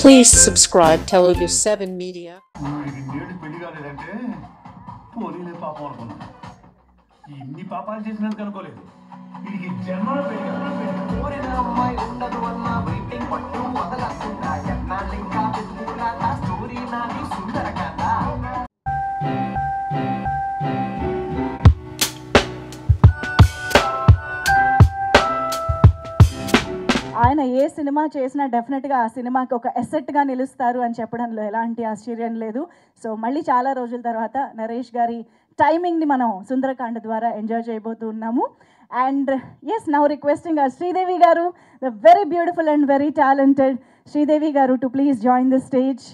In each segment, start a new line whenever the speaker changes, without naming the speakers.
Please subscribe Telugu 7 Media.
వీడికి పెళ్లి కాలేదంటే పోలీలే పాపం అనుకున్నా. ఇన్ని పాపాలు చేసినందుకు అనుకోలేదు. వీడికి జన్మలో పెళ్లి
కోరిన అమ్మాయి ఉండదు అన్న వెయిటింగ్ పట్టు వదలకుండా ఎన్నాళ్ళింకా వెతుకులాట స్టోరీ నాది సుందర కథ.
ఆయన ఏ సినిమా చేసినా డెఫినెట్గా ఆ సినిమాకి ఒక ఎసెట్గా నిలుస్తారు అని చెప్పడంలో ఎలాంటి ఆశ్చర్యం లేదు. సో మళ్ళీ చాలా రోజుల తర్వాత నరేష్ గారి టైమింగ్ని మనం సుందరకాండ ద్వారా ఎంజాయ్ చేయబోతూ ఉన్నాము. And yes, now requesting Sridevi garu, the very beautiful and very talented Sridevi garu, to please join the stage.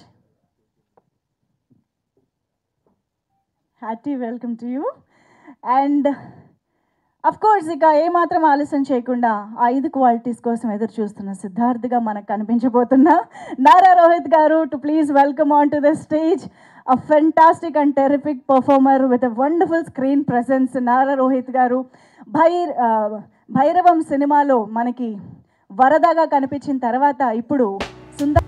Happy welcome to you. And of course ఇక ఏమాత్రం ఆలస్యం చేయకుండా 5 క్వాలిటీస్ కోసం ఎదురు చూస్తున్న సిద్ధార్థ్గా మనకు కనిపించబోతున్న నారా రోహిత్ గారు, to please welcome on to the stage. A fantastic and terrific performer with a wonderful screen presence Nara Rohit గారు. భైరవం సినిమాలో మనకి వరదగా కనిపించిన తర్వాత ఇప్పుడు సుందర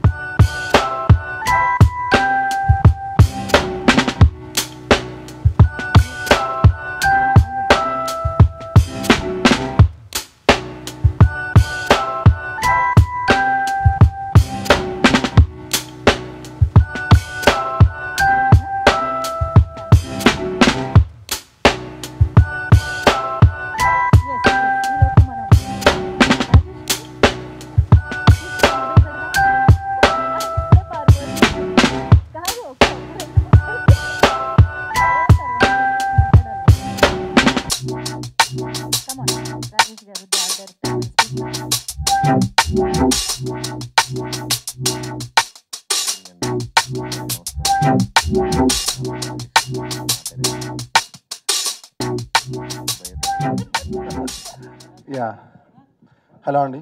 హలో అండి,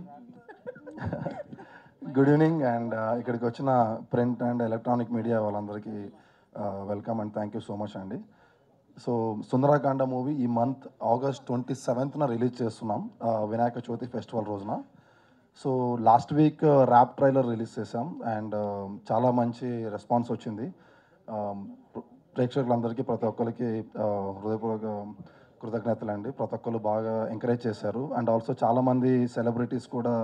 గుడ్ ఈవినింగ్. అండ్ ఇక్కడికి వచ్చిన ప్రింట్ అండ్ ఎలక్ట్రానిక్ మీడియా వాళ్ళందరికీ welcome and thank you so much అండి. సో సుందరకాండ మూవీ ఈ మంత్ August 27th రిలీజ్ చేస్తున్నాం, వినాయక చవితి ఫెస్టివల్ రోజున. So last week rap trailer release చేసాం అండ్ చాలా మంచి రెస్పాన్స్ వచ్చింది. ప్రేక్షకులందరికీ ప్రతి ఒక్కరికి హృదయపూర్వక కృతజ్ఞతలు అండి. ప్రతి ఒక్కరు బాగా ఎంకరేజ్ చేశారు. అండ్ ఆల్సో చాలామంది సెలబ్రిటీస్ కూడా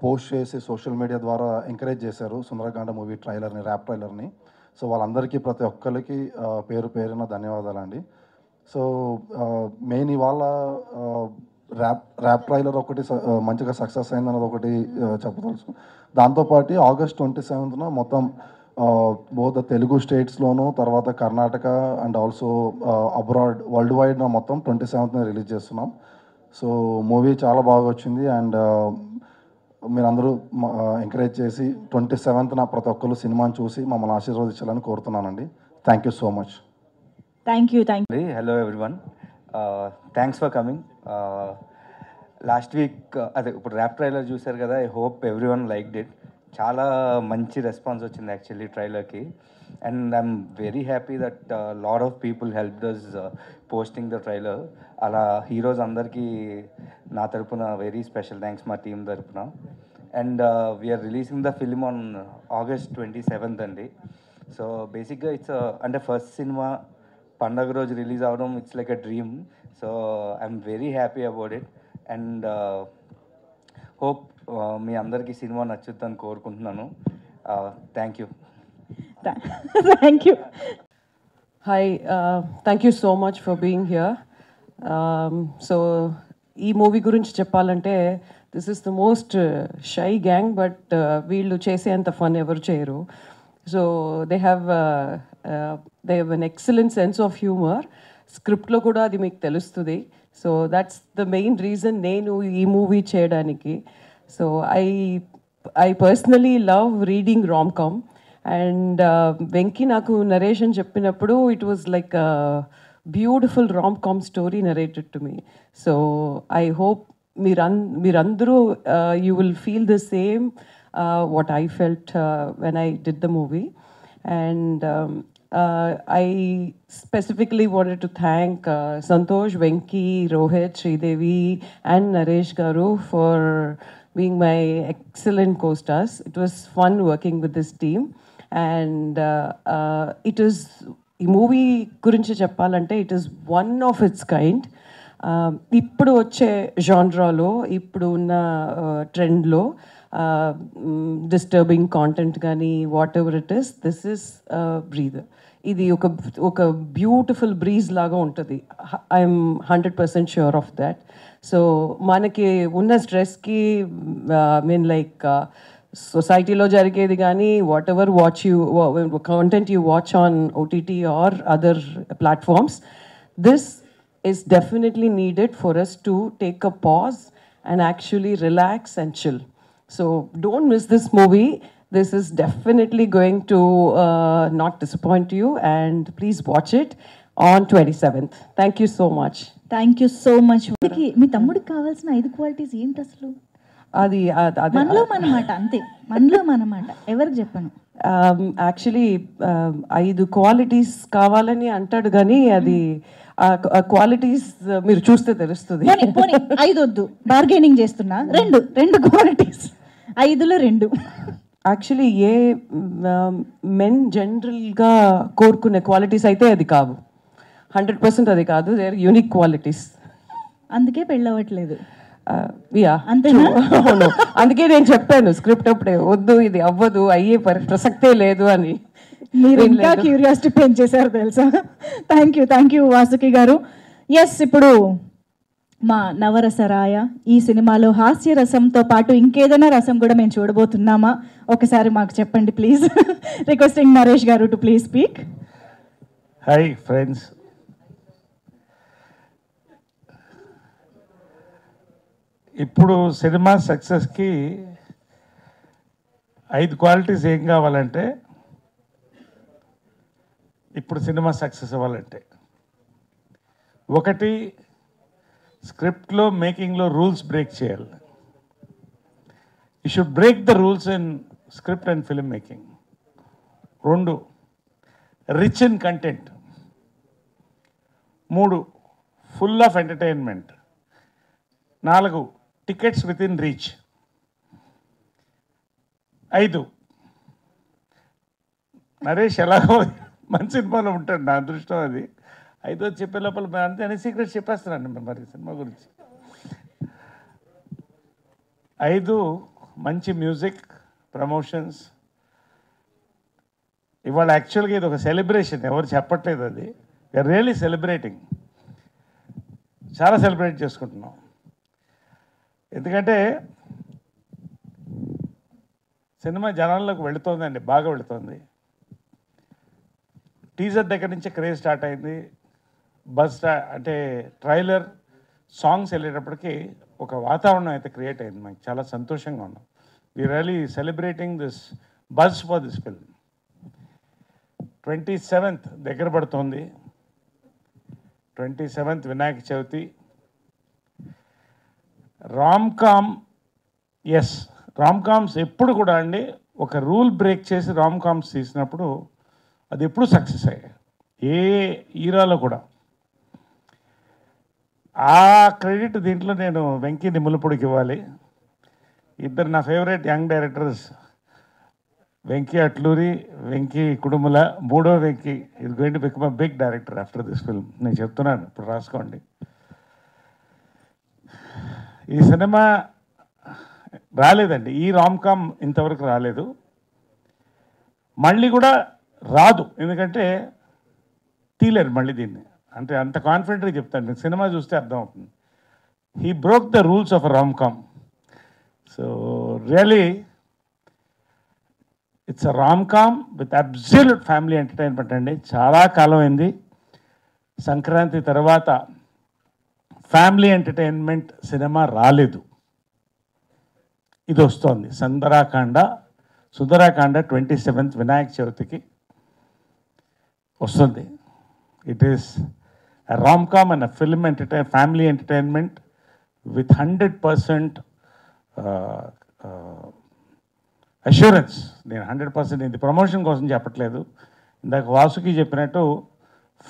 పోస్ట్ చేసి సోషల్ మీడియా ద్వారా ఎంకరేజ్ చేశారు సుందరకాండ మూవీ ట్రైలర్ని, ర్యాప్ ట్రైలర్ని. సో వాళ్ళందరికీ ప్రతి ఒక్కరికి పేరు పేరున ధన్యవాదాలండి. సో మెయిన్ ఇవాళ ర్యాప్ ట్రైలర్ ఒకటి మంచిగా సక్సెస్ అయిందన్నది ఒకటి చెప్పదలుచు. దాంతోపాటు August 27th మొత్తం బోత్ తెలుగు స్టేట్స్లోను, తర్వాత Karnataka and also abroad world wide మొత్తం 27th రిలీజ్ చేస్తున్నాం. సో మూవీ చాలా బాగా వచ్చింది అండ్ మీరందరూ ఎంకరేజ్ చేసి 27th ప్రతి ఒక్కరు సినిమాని చూసి మమ్మల్ని ఆశీర్వదించాలని కోరుతున్నానండి. Thank you so much.
Thank you.
Hello everyone, thanks for coming. Last week అదే ఇప్పుడు ర్యాప్ ట్రైలర్ చూశారు కదా, I hope everyone liked it. చాలా మంచి రెస్పాన్స్ వచ్చింది యాక్చువల్లీ ట్రైలర్కి. And I'm very happy that lot of people help thus posting the trailer. అలా heroes అందరికీ నా తరపున వెరీ స్పెషల్ థ్యాంక్స్ మా టీం తరపున. And we're releasing the film on August 27th అండి. సో బేసిక్గా ఇట్స్ అంటే ఫస్ట్ సినిమా పండగ రోజు రిలీజ్ అవ్వడం it's like a dream. So I'm very happy about it and hope మీ అందరికీ సినిమా నచ్చుద్దని కోరుకుంటున్నాను. Thank you.
Thank you.
Hi, thank you so much for being here. So, ఈ మూవీ గురించి చెప్పాలంటే this is the most shy gang, but వీళ్ళు చేసేంత ఫన్ ఎవరు చేయరు. So they have an excellent sense of humour. స్క్రిప్ట్లో కూడా అది మీకు తెలుస్తుంది. So that's the main reason నేను ఈ మూవీ చేయడానికి. So I personally love reading rom-com. And Venky నాకు నరేషన్ చెప్పినప్పుడు it was like beautiful rom-com story narrated to me. So I hope మీరందరూ you will feel the same what I felt when I did the movie. And I specifically wanted to thank Santosh, Venki, Rohit, Sridevi and Naresh Garu for being my excellent co-stars. It was fun working with this team, and it is ఈ movie గురించి చెప్పాలంటే it is one of its kind. ఇప్పుడు వచ్చే జాన్రాలో ఇప్పుడు ఉన్న ట్రెండ్లో disturbing content కానీ whatever it is, this is breather. ఇది ఒక బ్యూటిఫుల్ బ్రీజ్ లాగా ఉంటుంది. I'm 100% sure of that. So మనకి ఉన్న స్ట్రెస్కి మీన్ లైక్ సొసైటీలో జరిగేది కానీ whatever content you watch on OTT or other platforms, this is definitely needed for us to take a pause and actually relax and chill. So don't miss this movie. This is definitely going to not disappoint you, and please watch it on 27th. Thank you so much.
Thank you so much. మీ తమ్ముడికి కావాల్సిన 5 qualities ఏంటి అసలు?
అది
మనలో మనమాట, అంతే, మనలో మనమాట, ఎవరికి చెప్పను.
యాక్చువల్లీ 5 క్వాలిటీస్ కావాలని అంటాడు కానీ అది క్వాలిటీస్ మీరు చూస్తే తెలుస్తుంది.
5 వద్దు, బార్గెనింగ్ చేస్తున్నా. రెండు క్వాలిటీస్, 5లో 2.
యాక్చువల్లీ ఏ మెన్ జనరల్గా కోరుకునే క్వాలిటీస్ అయితే అది కావు, 100% అది కాదు. They are unique qualities.
అందుకే పెళ్ళవట్లేదు.
యా, అవును. అందుకే నేను చెప్పాను స్క్రిప్ట్ అప్పుడే, వద్దు ఇది అవ్వదు, అయ్యే ప్రసక్తే లేదు అని.
మీరు ఇంకా క్యూరియాసిటీ పెంచేశారు తెలుసా. థ్యాంక్ యూ వాసుకి గారు. ఎస్, ఇప్పుడు మా నవరసరాయ ఈ సినిమాలో హాస్య రసంతో పాటు ఇంకేదైనా రసం కూడా మేము చూడబోతున్నామా? ఒకసారి మాకు చెప్పండి ప్లీజ్. రిక్వెస్టింగ్ నరేష్ గారు to please speak.
Hi friends, ఇప్పుడు సినిమా సక్సెస్కి 5 క్వాలిటీస్ ఏం కావాలంటే, ఇప్పుడు సినిమా సక్సెస్ అవ్వాలంటే, 1 స్క్రిప్ట్లో మేకింగ్లో రూల్స్ బ్రేక్ చేయాలి. You should break the rules in script and film making. 2 rich in content. 3 full of entertainment. 4 tickets with in reach. 5 Naresh ఎలాగో మంచి సినిమాలో ఉంటాడు, నా అదృష్టం అది. 5 చెప్పే లోపల అంతే అని సీక్రెట్స్ చెప్పేస్తున్నాను మరి సినిమా గురించి. 5 మంచి మ్యూజిక్, ప్రమోషన్స్. ఇవాళ యాక్చువల్గా ఇది ఒక సెలబ్రేషన్, ఎవరు చెప్పట్లేదు, అది వీఆర్ రియలీ సెలబ్రేటింగ్. చాలా సెలబ్రేట్ చేసుకుంటున్నాం. ఎందుకంటే సినిమా జనాల్లోకి వెళుతోందండి, బాగా వెళుతోంది. టీజర్ దగ్గర నుంచి క్రేజ్ స్టార్ట్ అయింది. అంటే ట్రైలర్, సాంగ్స్ వెళ్ళేటప్పటికి ఒక వాతావరణం అయితే క్రియేట్ అయింది. మనకి చాలా సంతోషంగా ఉన్నాం. We really celebrating this buzz for this film. 27th దగ్గర పడుతోంది. 27th Vinayaka Chavithi. Rom-com, yes, rom-coms ఎప్పుడు కూడా అండి ఒక రూల్ బ్రేక్ చేసి రామ్కామ్స్ తీసినప్పుడు అది ఎప్పుడు సక్సెస్ అయ్యాయి, ఏ ఈరాలో కూడా. ఆ క్రెడిట్ దీంట్లో నేను వెంకీ నిమ్మలపూడికి ఇవ్వాలి. ఇద్దరు నా favourite young directors, Venky Atluri, Venky Kudumula. 3వ వెంకీ ఇది going to become a big director after this film. నేను చెప్తున్నాను, ఇప్పుడు రాసుకోండి. ఈ సినిమా రాలేదండి, ఈ రామ్కామ్ ఇంతవరకు రాలేదు, మళ్ళీ కూడా రాదు. ఎందుకంటే తీలేరు మళ్ళీ దీన్ని. అంటే అంత కాన్ఫిడెంట్గా చెప్తాను, సినిమా చూస్తే అర్థమవుతుంది. He broke the rules of romcom. So really it's a romcom with absolute family entertainment అండి. చాలా కాలం అయింది సంక్రాంతి తర్వాత ఫ్యామిలీ ఎంటర్టైన్మెంట్ సినిమా రాలేదు. ఇది వస్తోంది సుందరాకాండ 27th వినాయక చవితికి వస్తుంది. It is a rom-com and a film family entertainment with 100% assurance. నేను 100% ఇది ప్రమోషన్ కోసం చెప్పట్లేదు. ఇందాక వాసుకి చెప్పినట్టు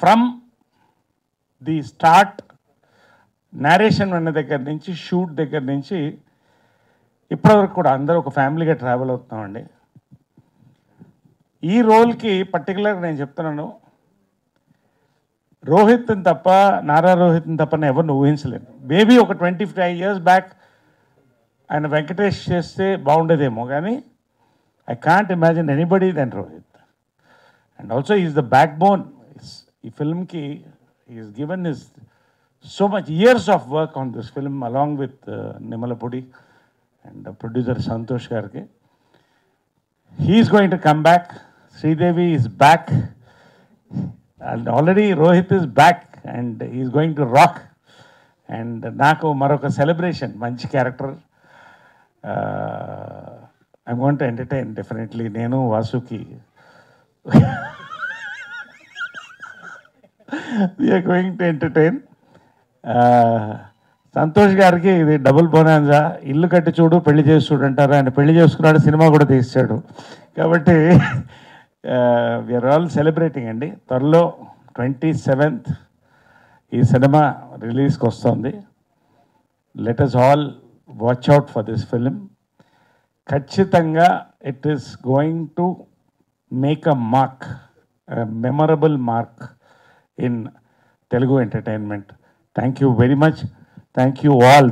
ఫ్రమ్ ది స్టార్ట్, నేరేషన్ అన్న దగ్గర నుంచి, షూట్ దగ్గర నుంచి ఇప్పటివరకు కూడా అందరూ ఒక ఫ్యామిలీగా ట్రావెల్ అవుతున్నామండి. ఈ రోల్కి పర్టికులర్గా నేను చెప్తున్నాను, రోహిత్ని తప్ప, నారా రోహిత్ని తప్ప నేను ఎవరిని ఊహించలేను. మేబీ ఒక 25 years బ్యాక్ ఆయన వెంకటేష్ చేస్తే బాగుండేదేమో, కానీ I can't imagine anybody than Rohit. And also is the backbone. ఈ ఫిల్మ్కి is given is so much years of work on this film along with Nimmalapudi and producer Santosh గారికి. He's going to come back. Sridevi is back and already Rohit is back and is going to rock. And నాకు మరొక celebration, మంచి character. I'm going to entertain definitely. నేను Vasuki we're going to entertain. Santosh గారికి ఇది double బోనాన్జా. ఇల్లు కట్టి చూడు పెళ్లి చేసి చూడు అంటారు. ఆయన పెళ్లి చేసుకున్నాడు, సినిమా కూడా తీసాడు. కాబట్టి వీఆర్ ఆల్ సెలబ్రేటింగ్ అండి. త్వరలో 27th ఈ సినిమా రిలీజ్కి వస్తుంది. Let us all watch out for this film. ఖచ్చితంగా it is going to make a mark, memorable mark in Telugu entertainment. Thank you very much. Thank you all.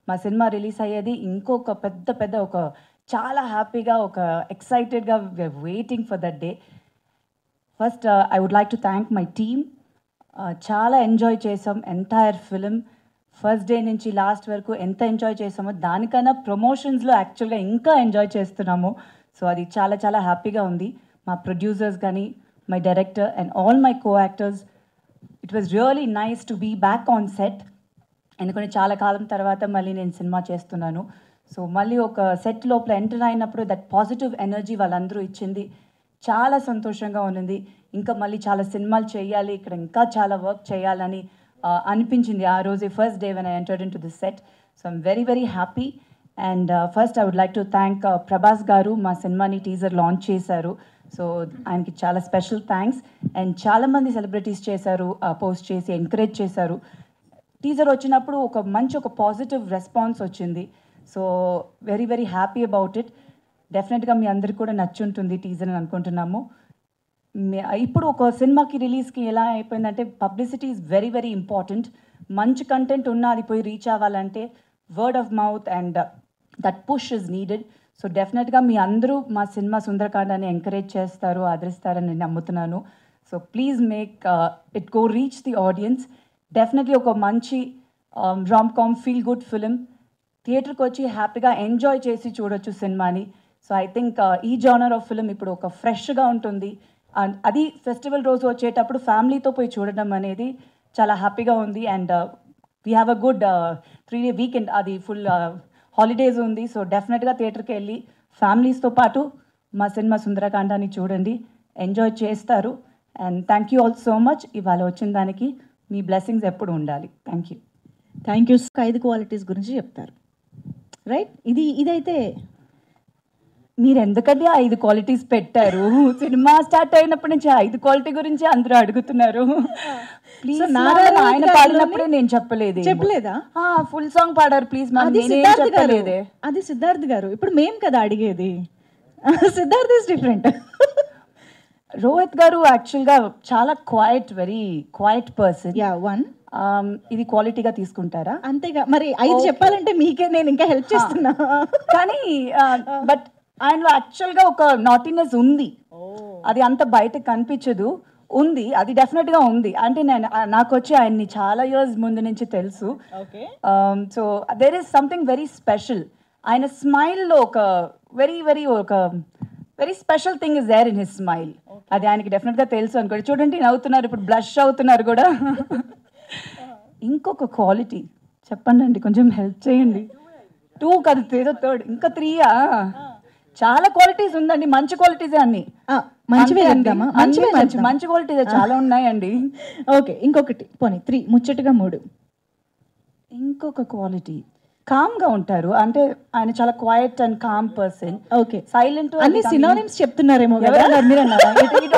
మా సినిమా రిలీజ్ అయ్యేది ఇంకొక పెద్ద ఒక చాలా హ్యాపీగా, ఒక ఎక్సైటెడ్గా waiting for that day. First I would like to thank my team. చాలా ఎంజాయ్ చేసాం ఎంటైర్ ఫిలిం. ఫస్ట్ డే నుంచి లాస్ట్ వరకు ఎంత ఎంజాయ్ చేసామో దానికన్నా ప్రమోషన్స్లో యాక్చువల్గా ఇంకా ఎంజాయ్ చేస్తున్నాము. సో అది చాలా చాలా హ్యాపీగా ఉంది. మా ప్రొడ్యూసర్స్ కానీ, my director and all my co actors, it was really nice to be back on set. ఎందుకంటే చాలా కాలం తర్వాత మళ్ళీ నేను సినిమా చేస్తున్నాను. సో మళ్ళీ ఒక సెట్ లోపల ఎంటర్ అయినప్పుడు దట్ పాజిటివ్ ఎనర్జీ వాళ్ళందరూ ఇచ్చింది. చాలా సంతోషంగా ఉన్నది. ఇంకా మళ్ళీ చాలా సినిమాలు చేయాలి, ఇక్కడ ఇంకా చాలా వర్క్ చేయాలని అనిపించింది ఆ రోజే, first day when I entered in to this set. So I'm very very happy. And first I would like to thank Prabhas గారు. మా సినిమాని టీజర్ లాంచ్ చేశారు. సో ఆయనకి చాలా స్పెషల్ థ్యాంక్స్. అండ్ చాలామంది సెలబ్రిటీస్ చేశారు, పోస్ట్ చేసి ఎంకరేజ్ చేశారు. టీజర్ వచ్చినప్పుడు ఒక పాజిటివ్ రెస్పాన్స్ వచ్చింది. So very very happy about it. డెఫినెట్గా మీ అందరికి కూడా నచ్చుంటుంది టీజర్ అని అనుకుంటున్నాము. ఇప్పుడు ఒక సినిమాకి రిలీజ్కి ఎలా అయిపోయిందంటే publicity is very very important. మంచి కంటెంట్ ఉన్నా అది పోయి రీచ్ అవ్వాలంటే word of mouth and that push is needed. So డెఫినెట్గా మీ అందరూ మా సినిమా సుందరకాండని ఎంకరేజ్ చేస్తారు, ఆదరిస్తారని నేను నమ్ముతున్నాను. So please make it go reach the audience. Definitely ఒక మంచి రామ్-కామ్ ఫీల్ గుడ్ ఫిలిం. థియేటర్కి వచ్చి హ్యాపీగా ఎంజాయ్ చేసి చూడొచ్చు సినిమాని. సో ఐ థింక్ ఈ జానర్ ఆఫ్ ఫిలిం ఇప్పుడు ఒక ఫ్రెష్గా ఉంటుంది. అండ్ అది ఫెస్టివల్ రోజు వచ్చేటప్పుడు ఫ్యామిలీతో పోయి చూడడం అనేది చాలా హ్యాపీగా ఉంది. And we have a good 3-day weekend, అది ఫుల్ హాలిడేస్ ఉంది. సో డెఫినెట్గా థియేటర్కి వెళ్ళి ఫ్యామిలీస్తో పాటు మా సినిమా సుందరకాండాన్ని చూడండి, ఎంజాయ్ చేస్తారు. And thank you all so much. ఇవాళ వచ్చిన దానికి మీ బ్లెస్సింగ్స్ ఎప్పుడు ఉండాలి. Thank you.
Thank you. 5 qualities గురించి చెప్తారు, రైట్? ఇదైతే
మీరు ఎందుకంటే 5 క్వాలిటీస్ పెట్టారు. సినిమా స్టార్ట్ అయినప్పటి నుంచి 5 క్వాలిటీ గురించి అందరూ అడుగుతున్నారు. ప్లీజ్, ఆయన పాడినప్పుడే నేను చెప్పలేదా? ఫుల్ సాంగ్ పాడారు. ప్లీజ్
అది సిద్ధార్థ్ గారు. ఇప్పుడు మేం కదా అడిగేది. Siddharth is different.
రోహిత్ గారు యాక్చువల్గా చాలా వెరీ క్వైట్ పర్సన్. ఇది క్వాలిటీగా తీసుకుంటారా?
అంతేగా మరి. 5 చెప్పాలంటే మీకే నేను ఇంకా హెల్ప్ చేస్తున్నా.
కానీ బట్ ఆయనలో యాక్చువల్గా ఒక నాటినెస్ ఉంది. అది అంత బయటకు కనిపించదు, ఉంది. అది డెఫినెట్గా ఉంది. అంటే నాకు వచ్చి ఆయన్ని చాలా ఇయర్స్ ముందు నుంచి తెలుసు. So there is something very special. ఆయన స్మైల్లో ఒక very special thing is there in his smile. అది ఆయనకి డెఫినెట్గా తెలుసు అనుకోండి. చూడండి నవ్వుతున్నారు, ఇప్పుడు బ్లష్ అవుతున్నారు కూడా. ఇంకొక క్వాలిటీ చెప్పండి అండి, కొంచెం హెల్ప్ చేయండి. 2 కాదు, 3 ఇంకా 3. చాలా క్వాలిటీస్ ఉందండి, మంచి క్వాలిటీసే అన్ని. మంచి క్వాలిటీస్ చాలా ఉన్నాయండి.
ఓకే, ఇంకొకటి పోనీ 3, ముచ్చటగా 3.
ఇంకొక క్వాలిటీ కామ్గా ఉంటారు. అంటే ఆయన చాలా quiet and calm person.
Okay,
silent.
అన్ని సినోనిమ్స్ చెప్తున్నారేమో.
మీరు అన్నారా?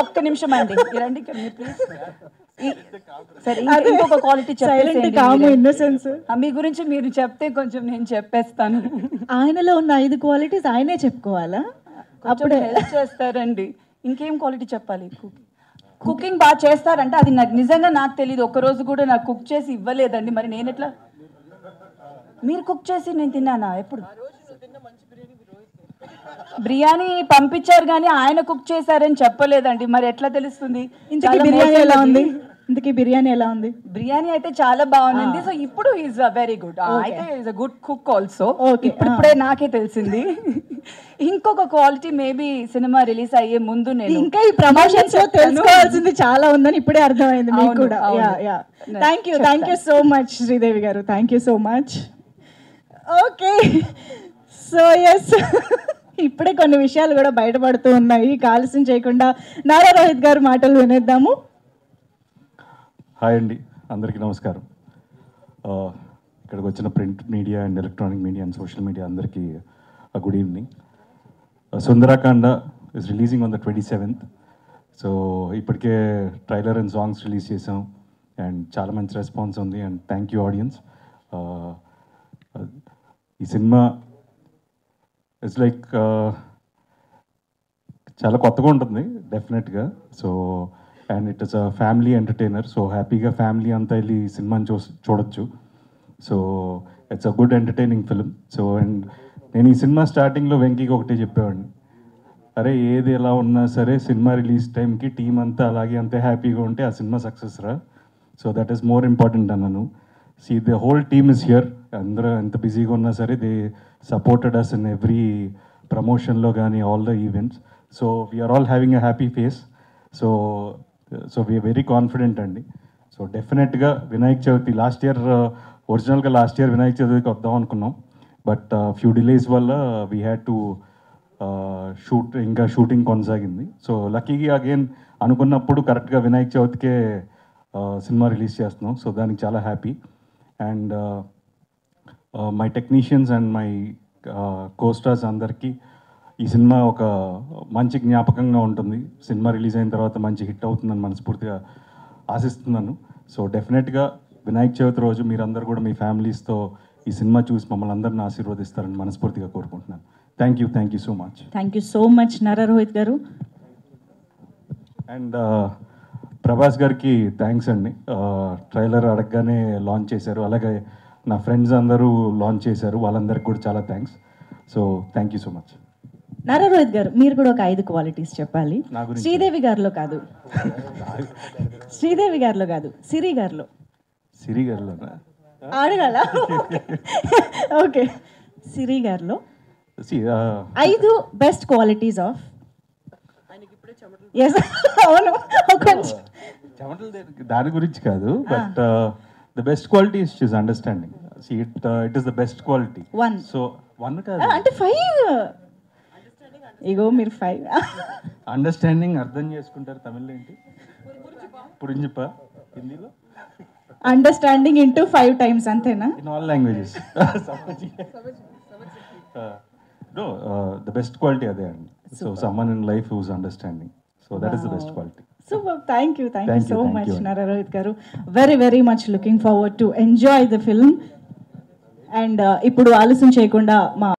ఒక్క నిమిషం అండి, రండి ప్లీజ్. సరే ఇంకొక క్వాలిటీ
సైలెంట్ కాము ఇన్నోసెన్స్.
మీ గురించి మీరు చెప్తే కొంచెం నేను చెప్పేస్తాను.
ఆయనలో ఉన్న 5 క్వాలిటీస్ ఆయనే చెప్పుకోవాలా?
అప్పుడు హెల్ప్ చేస్తారండి. ఇంకేం క్వాలిటీ చెప్పాలి? కుకింగ్ బాగా చేస్తారంటే అది నాకు నిజంగా నాకు తెలియదు. ఒక్కరోజు కూడా నాకు కుక్ చేసి ఇవ్వలేదండి. మరి నేను ఎట్లా? మీరు కుక్ చేసి నేను తిన్నానా? ఎప్పుడు బిర్యానీ పంపించారు కానీ ఆయన కుక్ చేశారని చెప్పలేదండి. మరి ఎట్లా తెలుస్తుంది?
ఇంతకీ బిర్యానీ ఎలా ఉంది? ఇంతకీ బిర్యానీ ఎలా ఉంది?
బిర్యానీ అయితే చాలా బాగుంది. సో ఇప్పుడు ఈజ్ వెరీ గుడ్. అయితే is a good cook also. ఇప్పుడే నాకే తెలిసింది. ఇంకొక క్వాలిటీ మేబీ సినిమా రిలీజ్ అయ్యే ముందు నేను
ఇంకా ఈ ప్రమోషన్స్ లో తెలుసుకోవాల్సింది చాలా ఉందని ఇప్పుడే అర్థమైంది మీకు కూడా. Thank you so much Sridevi garu. Thank you so much. Okay, so yes, ఇప్పుడే కొన్ని విషయాలు కూడా బయటపడుతూ ఉన్నాయి. ఆలస్యం చేయకుండా నారా రోహిత్ గారు మాటలు వినేద్దాము.
హాయ్ అండి, అందరికీ నమస్కారం. ఇక్కడికి వచ్చిన print media and electronic media and social media అందరికీ good evening. Sundarakanda is releasing on the 27th. So ఇప్పటికే ట్రైలర్ అండ్ సాంగ్స్ రిలీజ్ చేసాం అండ్ చాలా మంచి రెస్పాన్స్ ఉంది అండ్ థ్యాంక్ యూ ఆడియన్స్. ఈ సినిమా ఇట్స్ లైక్ చాలా కొత్తగా ఉంటుంది డెఫినెట్గా. So and it is a family entertainer. So హ్యాపీగా ఫ్యామిలీ అంతా వెళ్ళి ఈ సినిమాని చూడొచ్చు. So it's a good entertaining film. So and నేను ఈ సినిమా స్టార్టింగ్లో వెంకీకి ఒకటే చెప్పేవాడిని, అరే ఏది ఎలా ఉన్నా సరే సినిమా రిలీజ్ టైంకి టీం అంతా అలాగే అంతే హ్యాపీగా ఉంటే ఆ సినిమా సక్సెస్ రా. So that is more important అన్నాను. See the whole team is here. అందరూ ఎంత బిజీగా ఉన్నా సరే they supported us in every ప్రమోషన్లో కానీ all the events. So we're all having a happy face. So we're very confident అండి. సో డెఫినెట్గా వినాయక చవితి లాస్ట్ ఇయర్ వినాయక చవితికి వద్దాం అనుకున్నాం. బట్ ఫ్యూ డిలేస్ వల్ల వీ హ్యాడ్ టు షూటింగ్ కొనసాగింది. సో లక్కీగా అగైన్ అనుకున్నప్పుడు కరెక్ట్గా వినాయక చవితికే సినిమా రిలీజ్ చేస్తున్నాం. సో దానికి చాలా happy. And my technicians and my co-stars అందరికీ ఈ సినిమా ఒక మంచి జ్ఞాపకంగా ఉంటుంది. సినిమా రిలీజ్ అయిన తర్వాత మంచి హిట్ అవుతుందని మనస్ఫూర్తిగా ఆశిస్తున్నాను. సో డెఫినెట్గా వినాయక చవితి రోజు మీరందరూ కూడా మీ ఫ్యామిలీస్తో ఈ సినిమా చూసి మమ్మల్ని అందరిని ఆశీర్వదిస్తారని మనస్ఫూర్తిగా కోరుకుంటున్నాను. Thank you so much.
Thank you so much Nara Rohit గారు.
అండ్ ప్రభాస్ గారికి థ్యాంక్స్ అండి. ట్రైలర్ అడగగానే లాంచ్ చేశారు. అలాగే నా ఫ్రెండ్స్ అందరూ లాంచ్ చేశారు. వాళ్ళందరికీ కూడా చాలా thanks. So thank you so much.
Nara Rohit గారు, మీరు కూడా ఒక 5 క్వాలిటీస్ చెప్పాలి. శ్రీదేవి గారిలో కాదు, సిరి గారిలో అడగాల. ఓకే, సిరి గారిలో 5 బెస్ట్ క్వాలిటీస్ ఆఫ్. అవును,
దాని గురించి కాదు, but the best quality is she's understanding. It is the best quality. So 1 కాదు
అంటే 5. ఇగో మీరు 5
అండర్స్టాండింగ్ అర్థం చేసుకుంటారు. తమిళ్లో ఏంటి పురింజిప్ప, హిందీలో
అండర్స్టాండింగ్ ఇంటూ 5 times అంతేనా?
In all languages. No, the best quality అదే అండి. So someone in life who's understanding. So that is the best quality.
Super. Thank you so much, Nara Rohit garu. Very much looking forward to enjoy the film. And ఇప్పుడు ఆలస్యం చేయకుండా మా